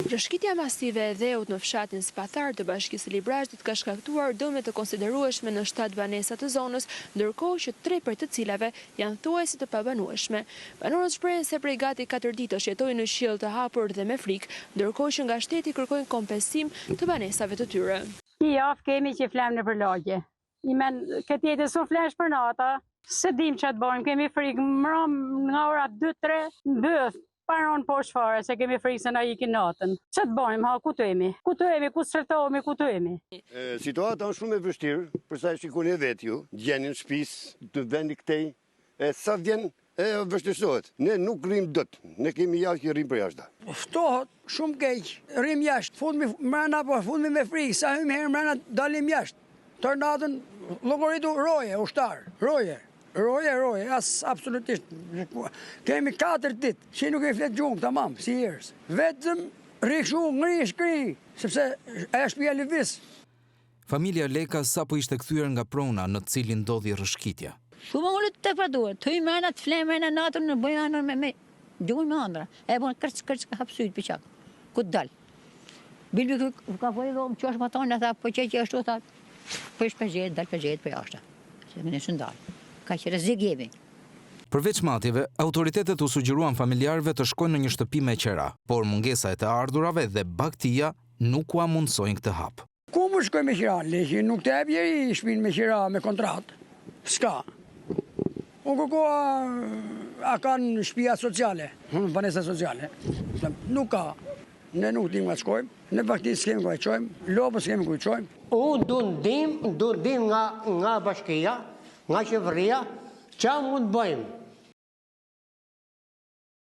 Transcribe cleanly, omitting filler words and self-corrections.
Rrëshqitja masive e dheut në fshatin Spathar të Bashkisë Librazhdit ka shkaktuar dëme të konsiderueshme në 7 banesa të zonës, ndërkohë që 3 prej të cilave janë thuajse të pabanueshme. Banorët shprehen se prej gati 4 ditësh jetojnë në qiell të hapur dhe me frikë, ndërkohë që nga shteti kërkojnë kompensim të banesave të tyre. Një javë kemi që flem në përlagje. Këtë jetë su flesh për nata, se dim që të bojmë, kemi frikë mërëm nga ora 2-3 në bëth. Paron poshtë fare, se kemi frikë se na ikin natën. Që të bojmë, ha, ku të emi? Ku të emi, ku të sërtohemi, ku të emi? Situata është shumë e vështirë, përsa e shikoni e vetë ju, gjenin shpis të vendi këtej, sa vjen e vështirësohet. Ne nuk rrim dot, ne kemi javë që rrim për jashtë. Ftohet shumë keq, rrim jashtë, fundmi mrena, po fundmi me frikë, sa hymë herë mrena dalim jashtë. Tornadën, llogaritu roje, ushtar, roje. Roje, absolutisht. Kemi 4 ditë, që nuk e flet gjumë, tamam, si herës. Vetëm rikëshu, ngri, sepse e shtëpia lëviz. Familja Leka sapo ishte kthyer nga prona në të cilin ndodhi rrëshqitja. Shumë ullë të përduhet, të i mërna të flemë e natër në bëjanër me gjumë me andra. E bon kërç ka hapsujt për qak, ku të dalë. Bilbi ka pojë dhomë, që është më tonë, tha, po që ashtu, tha, po ishë për gjetë, dalë për gjetë për jashtë. Se më nësë ndalë. Ka që rrezik jemi. Përveç matjeve, autoritetet u sugjeruan familjarëve të shkojnë në një shtëpi me qera, por mungesa e të ardhurave dhe baktia nuk ua mundsojnë këtë hap. Ku më shkoj me qera? Leqi nuk të ebjeri shpinë me qera me kontratë. Ska. Unë kërkoa a kanë shtëpia sociale, banesa sociale. Nuk ka. Ne nuk tim nga të shkojmë, ne bakti s'kemi ku e qojmë, lopës s'kemi ku e qojmë. Unë du ndim nga bashkia, nga qeveria, që mund bëjmë.